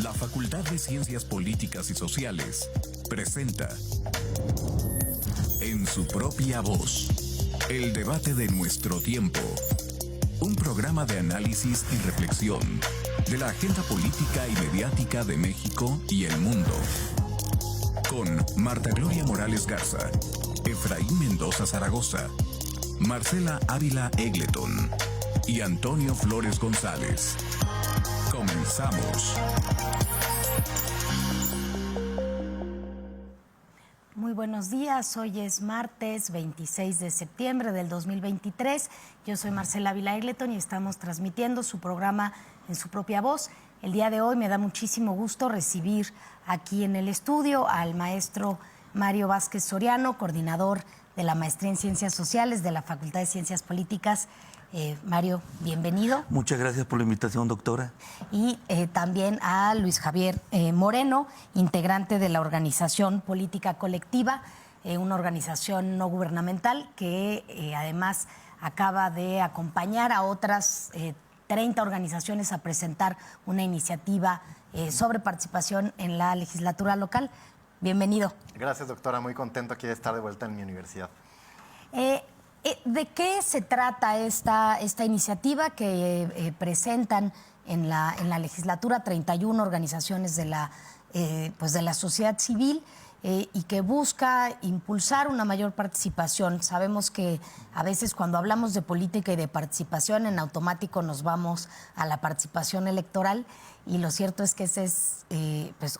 La Facultad de Ciencias Políticas y Sociales presenta En su propia voz, el debate de nuestro tiempo. Un programa de análisis y reflexión de la agenda política y mediática de México y el mundo. Con Marta Gloria Morales Garza, Efraín Mendoza Zaragoza, Marcela Ávila Egleton y Antonio Flores González. Comenzamos. Muy buenos días, hoy es martes 26 de septiembre del 2023. Yo soy Marcela Ávila Egleton y estamos transmitiendo su programa En su propia voz. El día de hoy me da muchísimo gusto recibir aquí en el estudio al maestro Mario Vázquez Soriano, coordinador de la Maestría en Ciencias Sociales de la Facultad de Ciencias Políticas. Mario, bienvenido. Muchas gracias por la invitación, doctora. Y también a Luis Javier Moreno, integrante de la organización Política Colectiva, una organización no gubernamental que además acaba de acompañar a otras 30 organizaciones a presentar una iniciativa sobre participación en la legislatura local. Bienvenido. Gracias, doctora. Muy contento aquí de estar de vuelta en mi universidad. ¿De qué se trata esta iniciativa que presentan en la legislatura 31 organizaciones de la sociedad civil y que busca impulsar una mayor participación? Sabemos que a veces cuando hablamos de política y de participación en automático nos vamos a la participación electoral y lo cierto es que esa es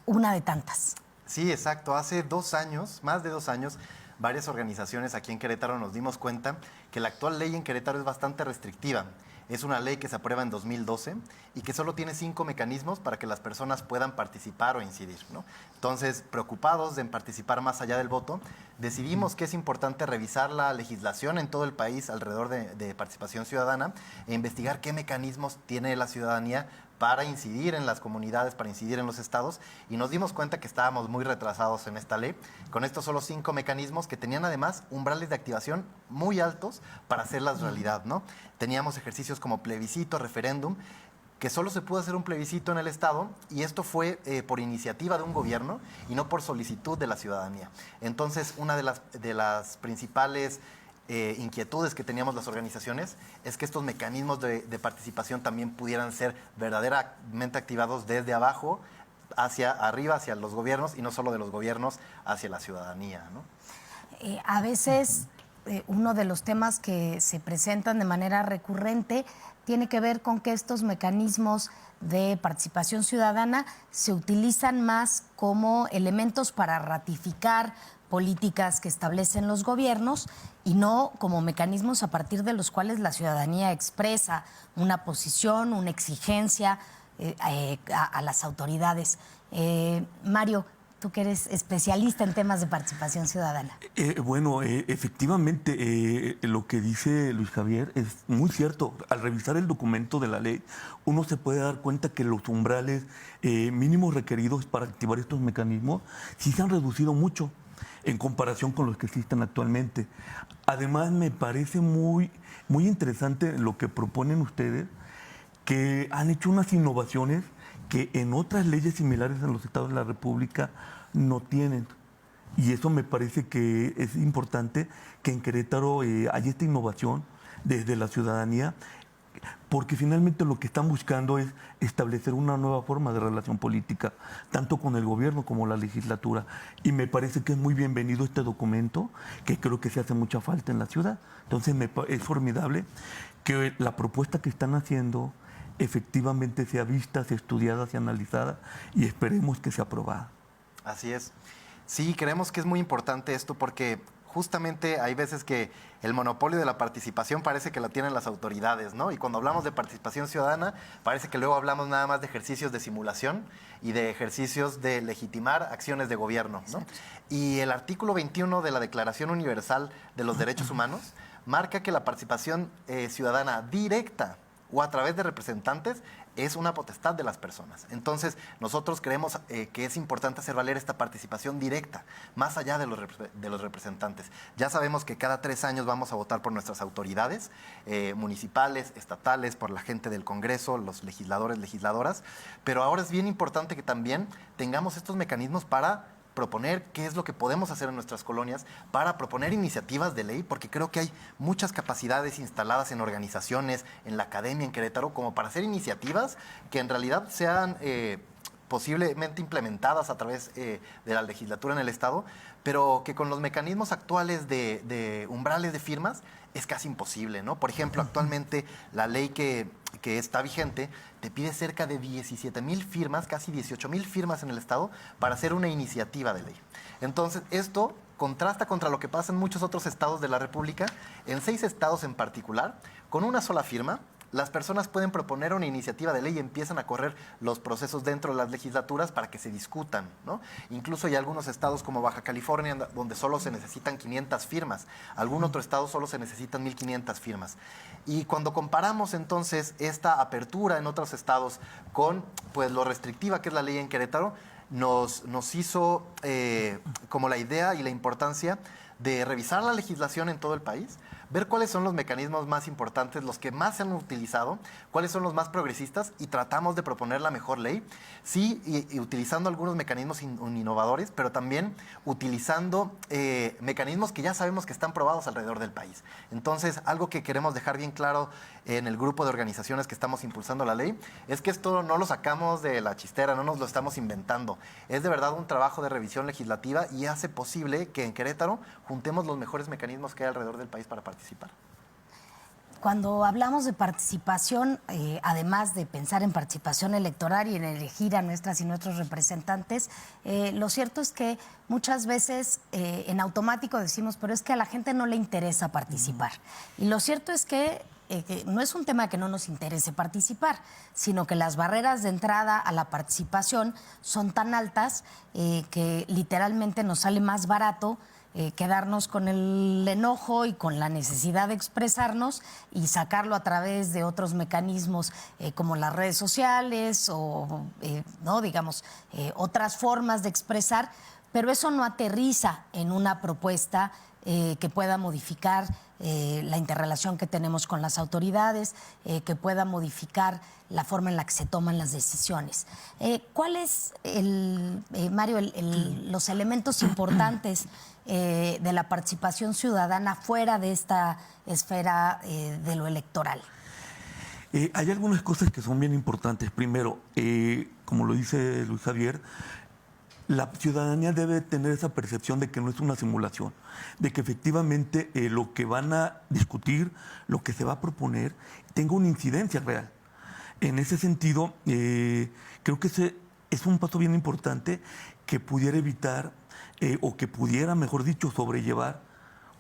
una de tantas. Sí, exacto. Hace 2 años, más de 2 años, varias organizaciones aquí en Querétaro nos dimos cuenta que la actual ley en Querétaro es bastante restrictiva. Es una ley que se aprueba en 2012 y que solo tiene 5 mecanismos para que las personas puedan participar o incidir, ¿no? Entonces, preocupados en participar más allá del voto, decidimos que es importante revisar la legislación en todo el país alrededor de participación ciudadana e investigar qué mecanismos tiene la ciudadanía para incidir en las comunidades, para incidir en los estados, y nos dimos cuenta que estábamos muy retrasados en esta ley, con estos solo 5 mecanismos que tenían además umbrales de activación muy altos para hacerlas realidad, ¿no? Teníamos ejercicios como plebiscito, referéndum, que solo se pudo hacer un plebiscito en el estado, y esto fue por iniciativa de un gobierno y no por solicitud de la ciudadanía. Entonces, una de las principales inquietudes que teníamos las organizaciones es que estos mecanismos de participación también pudieran ser verdaderamente activados desde abajo hacia arriba, hacia los gobiernos, y no solo de los gobiernos hacia la ciudadanía, ¿no? A veces uno de los temas que se presentan de manera recurrente tiene que ver con que estos mecanismos de participación ciudadana se utilizan más como elementos para ratificar políticas que establecen los gobiernos y no como mecanismos a partir de los cuales la ciudadanía expresa una posición, una exigencia a las autoridades. Mario, tú que eres especialista en temas de participación ciudadana. Efectivamente, lo que dice Luis Javier es muy cierto. Al revisar el documento de la ley, uno se puede dar cuenta que los umbrales mínimos requeridos para activar estos mecanismos sí se han reducido mucho en comparación con los que existen actualmente. Además, me parece muy interesante lo que proponen ustedes, que han hecho unas innovaciones que en otras leyes similares en los estados de la República no tienen. Y eso me parece que es importante que en Querétaro haya esta innovación desde la ciudadanía, porque finalmente lo que están buscando es establecer una nueva forma de relación política, tanto con el gobierno como la legislatura. Y me parece que es muy bienvenido este documento, que creo que se hace mucha falta en la ciudad. Entonces es formidable que la propuesta que están haciendo efectivamente sea vista, sea estudiada, sea analizada y esperemos que sea aprobada. Así es. Sí, creemos que es muy importante esto porque justamente hay veces que el monopolio de la participación parece que lo tienen las autoridades, ¿no? Y cuando hablamos de participación ciudadana, parece que luego hablamos nada más de ejercicios de simulación y de ejercicios de legitimar acciones de gobierno, ¿no? Y el artículo 21 de la Declaración Universal de los Derechos Humanos marca que la participación ciudadana directa o a través de representantes es una potestad de las personas. Entonces, nosotros creemos que es importante hacer valer esta participación directa, más allá de los representantes. Ya sabemos que cada 3 años vamos a votar por nuestras autoridades municipales, estatales, por la gente del Congreso, los legisladores, legisladoras, pero ahora es bien importante que también tengamos estos mecanismos para proponer qué es lo que podemos hacer en nuestras colonias, para proponer iniciativas de ley, porque creo que hay muchas capacidades instaladas en organizaciones, en la academia en Querétaro, como para hacer iniciativas que en realidad sean posiblemente implementadas a través de la legislatura en el Estado, pero que con los mecanismos actuales de umbrales de firmas es casi imposible, ¿no? Por ejemplo, actualmente la ley que está vigente te pide cerca de 17,000 firmas, casi 18,000 firmas en el Estado para hacer una iniciativa de ley. Entonces, esto contrasta contra lo que pasa en muchos otros estados de la República. En 6 estados en particular, con una sola firma, las personas pueden proponer una iniciativa de ley y empiezan a correr los procesos dentro de las legislaturas para que se discutan, ¿no? Incluso hay algunos estados como Baja California donde solo se necesitan 500 firmas. Algún otro estado solo se necesitan 1,500 firmas. Y cuando comparamos entonces esta apertura en otros estados con pues, lo restrictiva que es la ley en Querétaro, nos hizo como la idea y la importancia de revisar la legislación en todo el país, ver cuáles son los mecanismos más importantes, los que más se han utilizado, cuáles son los más progresistas y tratamos de proponer la mejor ley, sí, y utilizando algunos mecanismos innovadores, pero también utilizando mecanismos que ya sabemos que están probados alrededor del país. Entonces, algo que queremos dejar bien claro en el grupo de organizaciones que estamos impulsando la ley es que esto no lo sacamos de la chistera, no nos lo estamos inventando. Es de verdad un trabajo de revisión legislativa y hace posible que en Querétaro juntemos los mejores mecanismos que hay alrededor del país para participar. Cuando hablamos de participación, además de pensar en participación electoral y en elegir a nuestras y nuestros representantes, lo cierto es que muchas veces en automático decimos, pero es que a la gente no le interesa participar. Y lo cierto es que no es un tema que no nos interese participar, sino que las barreras de entrada a la participación son tan altas que literalmente nos sale más barato quedarnos con el enojo y con la necesidad de expresarnos y sacarlo a través de otros mecanismos como las redes sociales o otras formas de expresar, pero eso no aterriza en una propuesta que pueda modificar la interrelación que tenemos con las autoridades, que pueda modificar la forma en la que se toman las decisiones. ¿Cuál es, Mario, los elementos importantes de la participación ciudadana fuera de esta esfera de lo electoral? Hay algunas cosas que son bien importantes. Primero, como lo dice Luis Javier, la ciudadanía debe tener esa percepción de que no es una simulación, de que efectivamente lo que van a discutir, lo que se va a proponer, tenga una incidencia real. En ese sentido, creo que ese es un paso bien importante que pudiera evitar o que pudiera, mejor dicho, sobrellevar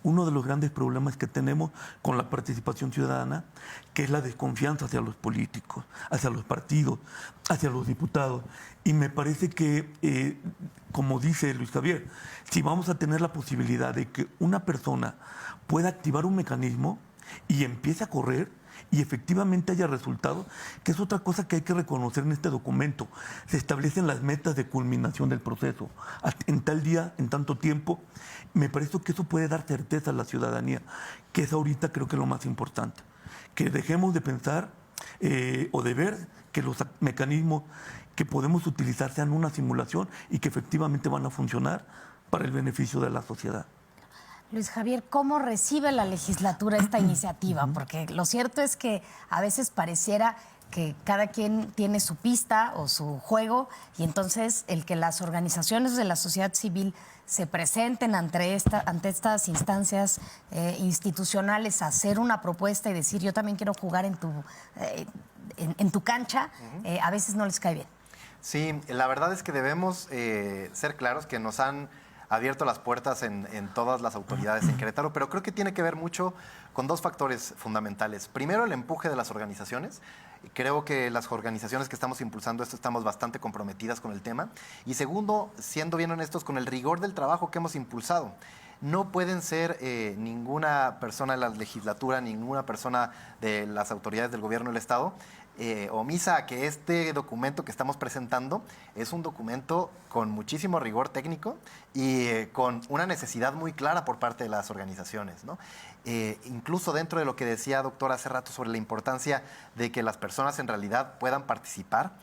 uno de los grandes problemas que tenemos con la participación ciudadana, que es la desconfianza hacia los políticos, hacia los partidos, hacia los diputados. Y me parece que, como dice Luis Javier, si vamos a tener la posibilidad de que una persona pueda activar un mecanismo y empiece a correr, y efectivamente haya resultados, que es otra cosa que hay que reconocer en este documento. Se establecen las metas de culminación del proceso. En tal día, en tanto tiempo, me parece que eso puede dar certeza a la ciudadanía, que es ahorita creo que lo más importante. Que dejemos de pensar o de ver que los mecanismos que podemos utilizar sean una simulación y que efectivamente van a funcionar para el beneficio de la sociedad. Luis Javier, ¿cómo recibe la legislatura esta iniciativa? Porque lo cierto es que a veces pareciera que cada quien tiene su pista o su juego y entonces el que las organizaciones de la sociedad civil se presenten ante estas instancias institucionales a hacer una propuesta y decir yo también quiero jugar en tu cancha, a veces no les cae bien. Sí, la verdad es que debemos ser claros que nos han abierto las puertas en todas las autoridades en Querétaro, pero creo que tiene que ver mucho con 2 factores fundamentales. Primero, el empuje de las organizaciones. Creo que las organizaciones que estamos impulsando esto estamos bastante comprometidas con el tema. Y segundo, siendo bien honestos, con el rigor del trabajo que hemos impulsado. no pueden ser ninguna persona de la legislatura, ninguna persona de las autoridades del gobierno del Estado omisa a que este documento que estamos presentando es un documento con muchísimo rigor técnico y con una necesidad muy clara por parte de las organizaciones, ¿no? Incluso dentro de lo que decía doctor hace rato sobre la importancia de que las personas en realidad puedan participar,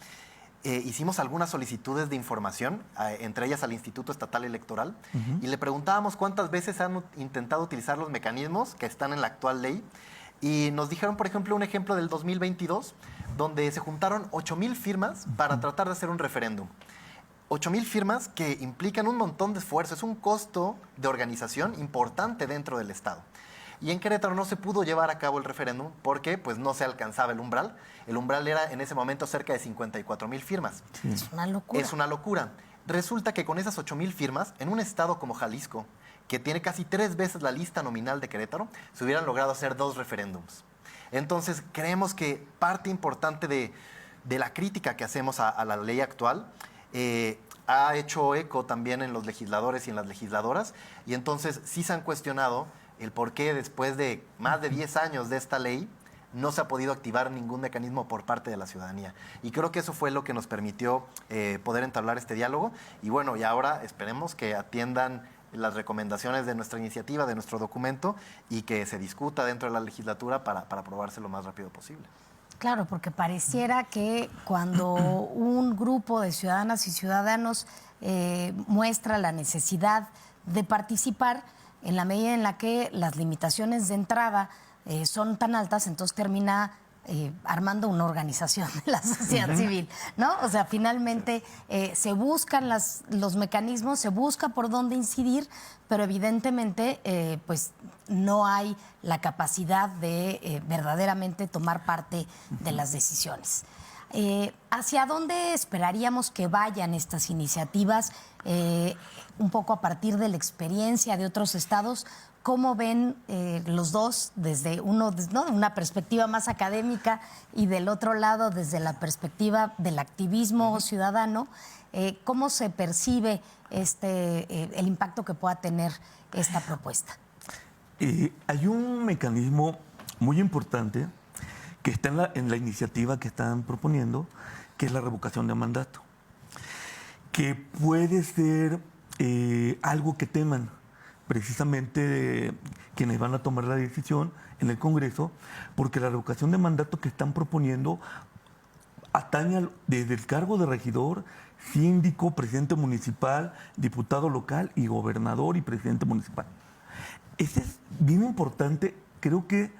hicimos algunas solicitudes de información, entre ellas al Instituto Estatal Electoral, y le preguntábamos cuántas veces han intentado utilizar los mecanismos que están en la actual ley. Y nos dijeron, por ejemplo, un ejemplo del 2022, donde se juntaron 8,000 firmas para tratar de hacer un referéndum. 8,000 firmas que implican un montón de esfuerzo, es un costo de organización importante dentro del Estado. Y en Querétaro no se pudo llevar a cabo el referéndum porque pues, no se alcanzaba el umbral. El umbral era en ese momento cerca de 54,000 firmas. Sí. Es una locura. Es una locura. Resulta que con esas 8,000 firmas, en un estado como Jalisco, que tiene casi 3 veces la lista nominal de Querétaro, se hubieran logrado hacer 2 referéndums. Entonces, creemos que parte importante de la crítica que hacemos a la ley actual ha hecho eco también en los legisladores y en las legisladoras, y entonces sí se han cuestionado el por qué después de más de 10 años de esta ley no se ha podido activar ningún mecanismo por parte de la ciudadanía. Y creo que eso fue lo que nos permitió poder entablar este diálogo. Y bueno, y ahora esperemos que atiendan las recomendaciones de nuestra iniciativa, de nuestro documento, y que se discuta dentro de la legislatura para aprobarse lo más rápido posible. Claro, porque pareciera que cuando un grupo de ciudadanas y ciudadanos muestra la necesidad de participar, en la medida en la que las limitaciones de entrada son tan altas, entonces termina armando una organización de la sociedad civil, ¿no? O sea, finalmente se buscan los mecanismos, se busca por dónde incidir, pero evidentemente pues no hay la capacidad de verdaderamente tomar parte de las decisiones. ¿Hacia dónde esperaríamos que vayan estas iniciativas? Un poco a partir de la experiencia de otros estados, ¿cómo ven los dos desde una perspectiva más académica y del otro lado desde la perspectiva del activismo ciudadano? ¿Cómo se percibe el impacto que pueda tener esta propuesta? Hay un mecanismo muy importante que está en la iniciativa que están proponiendo, que es la revocación de mandato, que puede ser algo que teman precisamente quienes van a tomar la decisión en el Congreso, porque la revocación de mandato que están proponiendo atañe desde el cargo de regidor, síndico, presidente municipal, diputado local y gobernador y presidente municipal. Ese es bien importante, creo que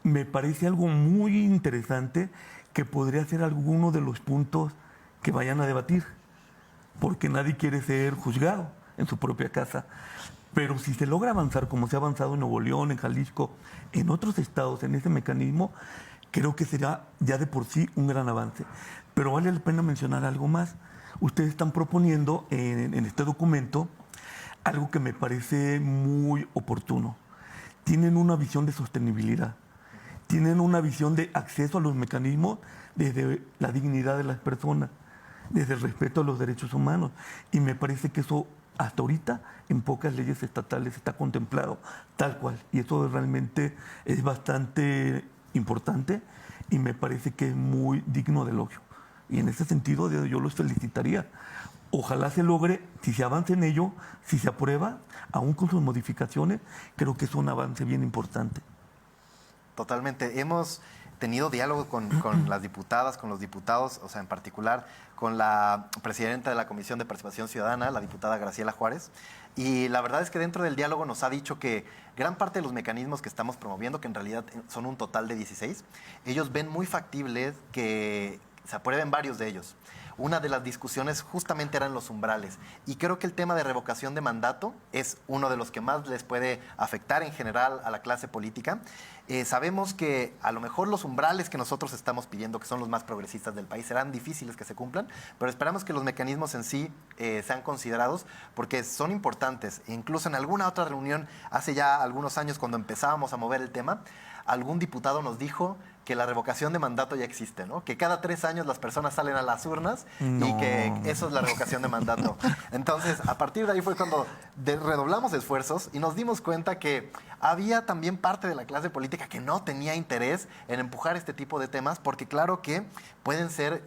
me parece algo muy interesante que podría ser alguno de los puntos que vayan a debatir, porque nadie quiere ser juzgado en su propia casa. Pero si se logra avanzar como se ha avanzado en Nuevo León, en Jalisco, en otros estados, en ese mecanismo, creo que será ya de por sí un gran avance. Pero vale la pena mencionar algo más. Ustedes están proponiendo en este documento algo que me parece muy oportuno. Tienen una visión de sostenibilidad, tienen una visión de acceso a los mecanismos desde la dignidad de las personas, desde el respeto a los derechos humanos. Y me parece que eso hasta ahorita en pocas leyes estatales está contemplado tal cual. Y eso realmente es bastante importante y me parece que es muy digno de elogio. Y en ese sentido yo los felicitaría. Ojalá se logre, si se avanza en ello, si se aprueba, aún con sus modificaciones, creo que es un avance bien importante. Totalmente. Hemos tenido diálogo con las diputadas, con los diputados, o sea, en particular con la presidenta de la Comisión de Participación Ciudadana, la diputada Graciela Juárez, y la verdad es que dentro del diálogo nos ha dicho que gran parte de los mecanismos que estamos promoviendo, que en realidad son un total de 16, ellos ven muy factibles que se aprueben varios de ellos. Una de las discusiones justamente eran los umbrales, y creo que el tema de revocación de mandato es uno de los que más les puede afectar en general a la clase política. Sabemos que a lo mejor los umbrales que nosotros estamos pidiendo, que son los más progresistas del país, serán difíciles que se cumplan, pero esperamos que los mecanismos en sí sean considerados porque son importantes. Incluso en alguna otra reunión, hace ya algunos años, cuando empezábamos a mover el tema, algún diputado nos dijo que la revocación de mandato ya existe, ¿no? Que cada 3 años las personas salen a las urnas y que eso es la revocación de mandato. Entonces, a partir de ahí fue cuando redoblamos esfuerzos y nos dimos cuenta que había también parte de la clase política que no tenía interés en empujar este tipo de temas, porque claro que pueden ser,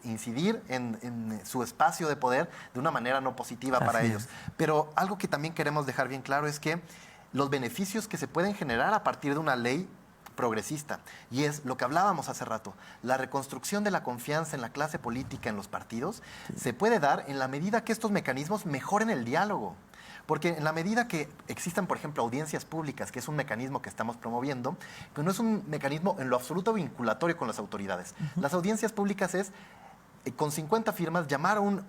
incidir en su espacio de poder de una manera no positiva para ellos. Pero algo que también queremos dejar bien claro es que los beneficios que se pueden generar a partir de una ley progresista, y es lo que hablábamos hace rato, la reconstrucción de la confianza en la clase política, en los partidos, se puede dar en la medida que estos mecanismos mejoren el diálogo. Porque en la medida que existan, por ejemplo, audiencias públicas, que es un mecanismo que estamos promoviendo, que no es un mecanismo en lo absoluto vinculatorio con las autoridades. Las audiencias públicas es, con 50 firmas, llamar a un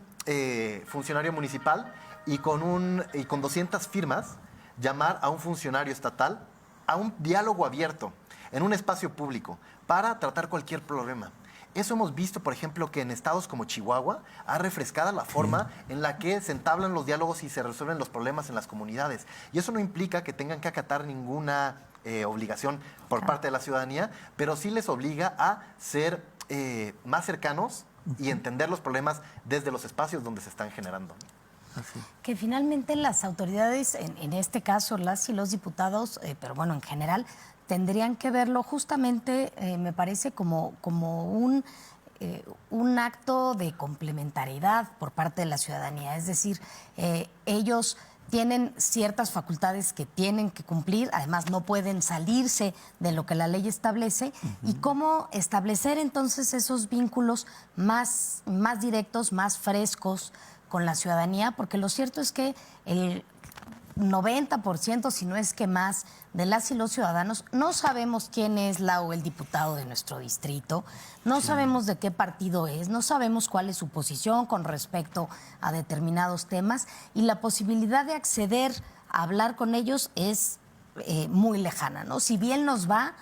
funcionario municipal y con 200 firmas, llamar a un funcionario estatal a un diálogo abierto en un espacio público para tratar cualquier problema. Eso hemos visto, por ejemplo, que en estados como Chihuahua ha refrescado la forma en la que se entablan los diálogos y se resuelven los problemas en las comunidades. Y eso no implica que tengan que acatar ninguna obligación por parte de la ciudadanía, pero sí les obliga a ser más cercanos y entender los problemas desde los espacios donde se están generando. Que finalmente las autoridades, en este caso las y los diputados, pero bueno, en general, tendrían que verlo justamente, me parece, como un acto de complementariedad por parte de la ciudadanía. Es decir, ellos tienen ciertas facultades que tienen que cumplir, además no pueden salirse de lo que la ley establece, y cómo establecer entonces esos vínculos más directos, más frescos con la ciudadanía, porque lo cierto es que el 90%, si no es que más, de las y los ciudadanos no sabemos quién es la o el diputado de nuestro distrito, no sabemos de qué partido es, no sabemos cuál es su posición con respecto a determinados temas, y la posibilidad de acceder a hablar con ellos es muy lejana, ¿no? Si bien nos van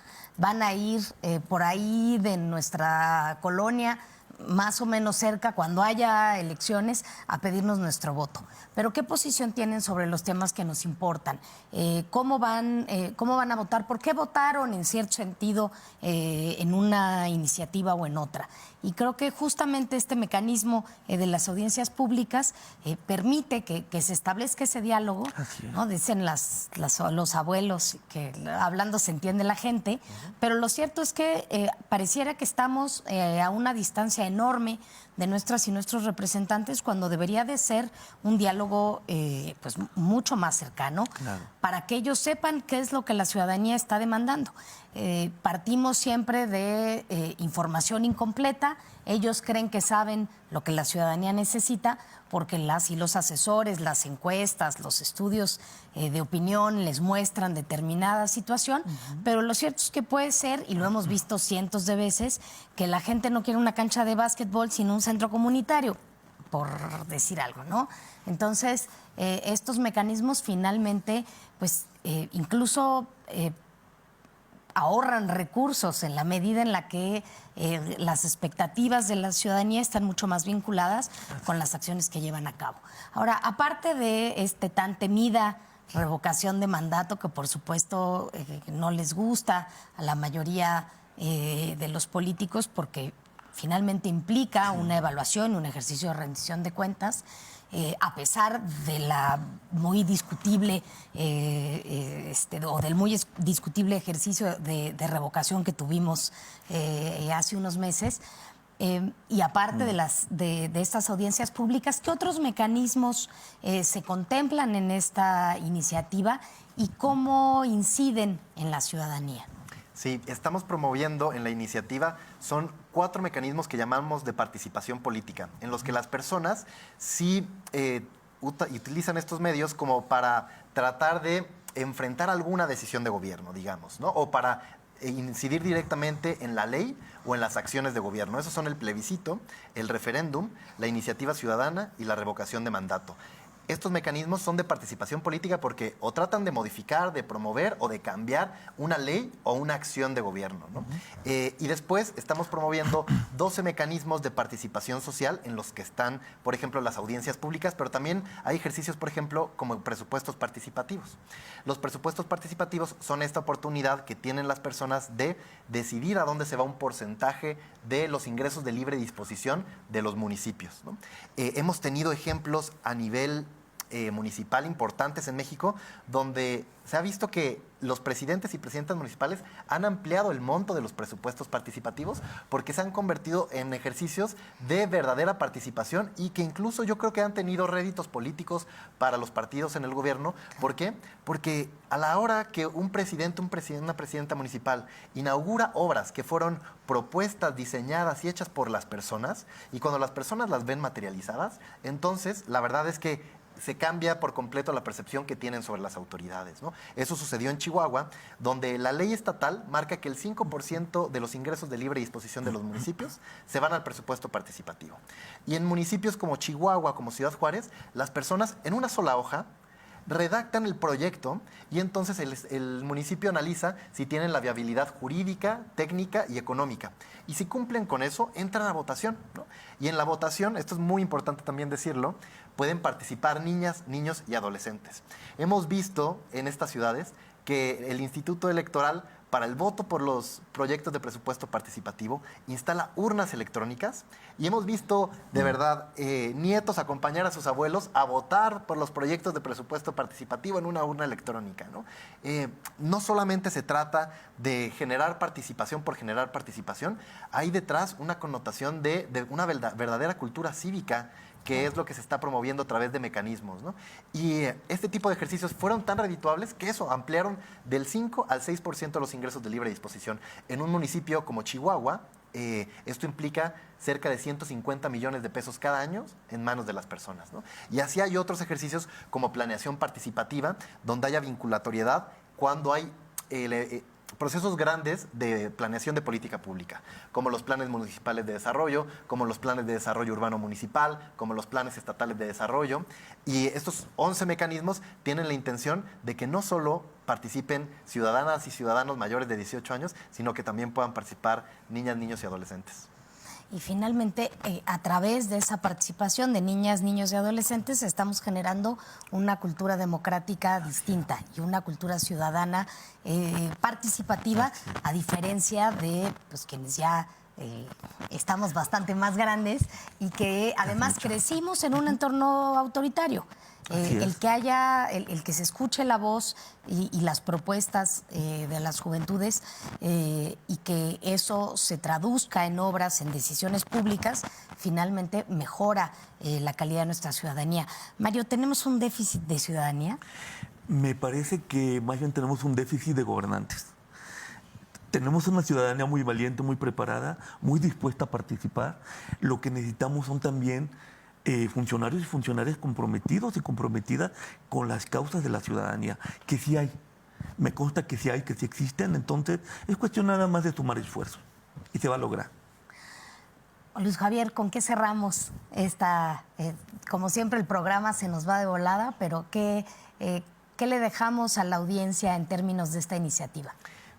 a ir por ahí de nuestra colonia, más o menos cerca, cuando haya elecciones, a pedirnos nuestro voto. Pero ¿qué posición tienen sobre los temas que nos importan? ¿Cómo van a votar? ¿Por qué votaron en cierto sentido en una iniciativa o en otra? Y creo que justamente este mecanismo de las audiencias públicas permite que se establezca ese diálogo, ¿no? Dicen los abuelos que hablando se entiende la gente, pero lo cierto es que pareciera que estamos a una distancia enorme de nuestras y nuestros representantes, cuando debería de ser un diálogo pues mucho más cercano, para que ellos sepan qué es lo que la ciudadanía está demandando. Partimos siempre de información incompleta. Ellos creen que saben lo que la ciudadanía necesita, porque las y los asesores, las encuestas, los estudios de opinión les muestran determinada situación, pero lo cierto es que puede ser, y lo hemos visto cientos de veces, que la gente no quiere una cancha de básquetbol sino un centro comunitario, por decir algo, ¿no? Entonces, estos mecanismos finalmente, pues, incluso ahorran recursos en la medida en la que las expectativas de la ciudadanía están mucho más vinculadas con las acciones que llevan a cabo. Ahora, aparte de tan temida revocación de mandato, que por supuesto no les gusta a la mayoría de los políticos, porque finalmente implica una evaluación, un ejercicio de rendición de cuentas, a pesar de la muy discutible o del muy discutible ejercicio de revocación que tuvimos hace unos meses, y aparte de estas audiencias públicas, ¿qué otros mecanismos se contemplan en esta iniciativa y cómo inciden en la ciudadanía? Sí, estamos promoviendo en la iniciativa, son 4 mecanismos que llamamos de participación política, en los que las personas sí utilizan estos medios como para tratar de enfrentar alguna decisión de gobierno, digamos, ¿no? O para incidir directamente en la ley o en las acciones de gobierno. Esos son el plebiscito, el referéndum, la iniciativa ciudadana y la revocación de mandato. estos mecanismos son de participación política porque o tratan de modificar, de promover o de cambiar una ley o una acción de gobierno, ¿no? Y después estamos promoviendo 12 mecanismos de participación social en los que están, por ejemplo, las audiencias públicas, pero también hay ejercicios, por ejemplo, como presupuestos participativos. Los presupuestos participativos son esta oportunidad que tienen las personas de decidir a dónde se va un porcentaje de los ingresos de libre disposición de los municipios, ¿no? Hemos tenido ejemplos a nivel municipal importantes en México, donde se ha visto que los presidentes y presidentas municipales han ampliado el monto de los presupuestos participativos porque se han convertido en ejercicios de verdadera participación y que incluso yo creo que han tenido réditos políticos para los partidos en el gobierno. ¿Por qué? Porque a la hora que un presidente, una presidenta municipal inaugura obras que fueron propuestas, diseñadas y hechas por las personas, y cuando las personas las ven materializadas, entonces la verdad es que se cambia por completo la percepción que tienen sobre las autoridades, ¿no? Eso sucedió en Chihuahua, donde la ley estatal marca que el 5% de los ingresos de libre disposición de los municipios se van al presupuesto participativo. Y en municipios como Chihuahua, como Ciudad Juárez, las personas en una sola hoja redactan el proyecto y entonces el municipio analiza si tienen la viabilidad jurídica, técnica y económica. Y si cumplen con eso, entran a votación, ¿no? Y en la votación, esto es muy importante también decirlo, pueden participar niñas, niños y adolescentes. Hemos visto en estas ciudades que el Instituto Electoral, para el voto por los proyectos de presupuesto participativo, instala urnas electrónicas y hemos visto de verdad nietos acompañar a sus abuelos a votar por los proyectos de presupuesto participativo en una urna electrónica, ¿no? No solamente se trata de generar participación por generar participación, hay detrás una connotación de una verdadera cultura cívica, que es lo que se está promoviendo a través de mecanismos, ¿no? Y este tipo de ejercicios fueron tan redituables que eso, ampliaron del 5 al 6% de los ingresos de libre disposición. En un municipio como Chihuahua, esto implica cerca de 150 millones de pesos cada año en manos de las personas, ¿no? Y así hay otros ejercicios como planeación participativa, donde haya vinculatoriedad cuando hay procesos grandes de planeación de política pública, como los planes municipales de desarrollo, como los planes de desarrollo urbano municipal, como los planes estatales de desarrollo. Y estos 11 mecanismos tienen la intención de que no solo participen ciudadanas y ciudadanos mayores de 18 años, sino que también puedan participar niñas, niños y adolescentes. Y finalmente, a través de esa participación de niñas, niños y adolescentes, estamos generando una cultura democrática distinta y una cultura ciudadana participativa, a diferencia de quienes ya estamos bastante más grandes y que además crecimos en un entorno autoritario. El que se escuche la voz y las propuestas de las juventudes y que eso se traduzca en obras, en decisiones públicas, finalmente mejora la calidad de nuestra ciudadanía. Mario, ¿tenemos un déficit de ciudadanía? Me parece que más bien tenemos un déficit de gobernantes. Tenemos una ciudadanía muy valiente, muy preparada, muy dispuesta a participar. Lo que necesitamos son también funcionarios y funcionarias comprometidos y comprometidas con las causas de la ciudadanía, que sí hay. Me consta que sí hay, que sí existen, entonces es cuestión nada más de sumar esfuerzos y se va a lograr. Luis Javier, ¿con qué cerramos esta? Como siempre el programa se nos va de volada, pero ¿qué le dejamos a la audiencia en términos de esta iniciativa?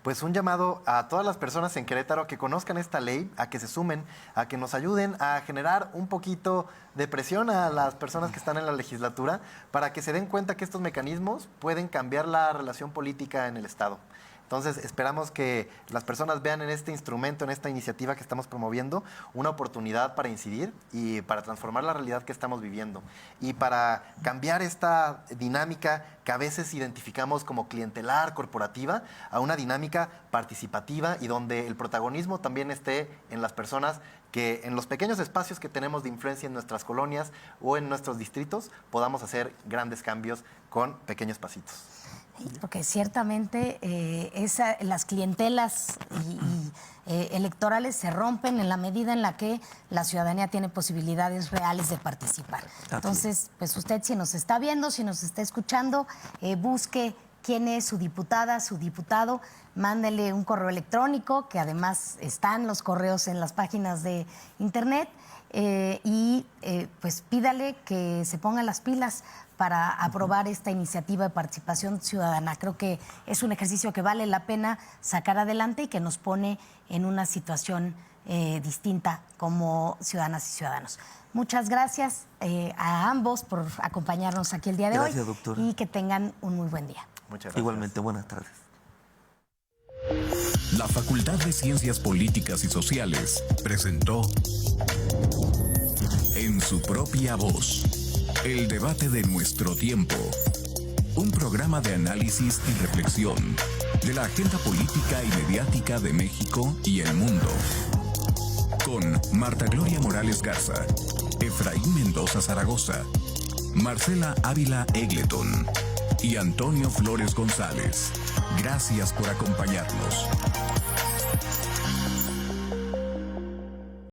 Pues un llamado a todas las personas en Querétaro que conozcan esta ley, a que se sumen, a que nos ayuden a generar un poquito de presión a las personas que están en la legislatura para que se den cuenta que estos mecanismos pueden cambiar la relación política en el Estado. Entonces, esperamos que las personas vean en este instrumento, en esta iniciativa que estamos promoviendo, una oportunidad para incidir y para transformar la realidad que estamos viviendo. Y para cambiar esta dinámica que a veces identificamos como clientelar, corporativa, a una dinámica participativa y donde el protagonismo también esté en las personas que en los pequeños espacios que tenemos de influencia en nuestras colonias o en nuestros distritos podamos hacer grandes cambios con pequeños pasitos. Porque ciertamente las clientelas electorales se rompen en la medida en la que la ciudadanía tiene posibilidades reales de participar. Entonces, pues usted si nos está viendo, si nos está escuchando, busque quién es su diputada, su diputado, mándele un correo electrónico, que además están los correos en las páginas de internet, pues pues pídale que se pongan las pilas para aprobar esta iniciativa de participación ciudadana. Creo que es un ejercicio que vale la pena sacar adelante y que nos pone en una situación distinta como ciudadanas y ciudadanos. Muchas gracias a ambos por acompañarnos aquí el día de hoy. Gracias, doctora. Y que tengan un muy buen día. Muchas gracias. Igualmente, buenas tardes. La Facultad de Ciencias Políticas y Sociales presentó En su propia voz, el debate de nuestro tiempo. Un programa de análisis y reflexión de la agenda política y mediática de México y el mundo. Con Marta Gloria Morales Garza, Efraín Mendoza Zaragoza, Marcela Ávila Egleton y Antonio Flores González. Gracias por acompañarnos.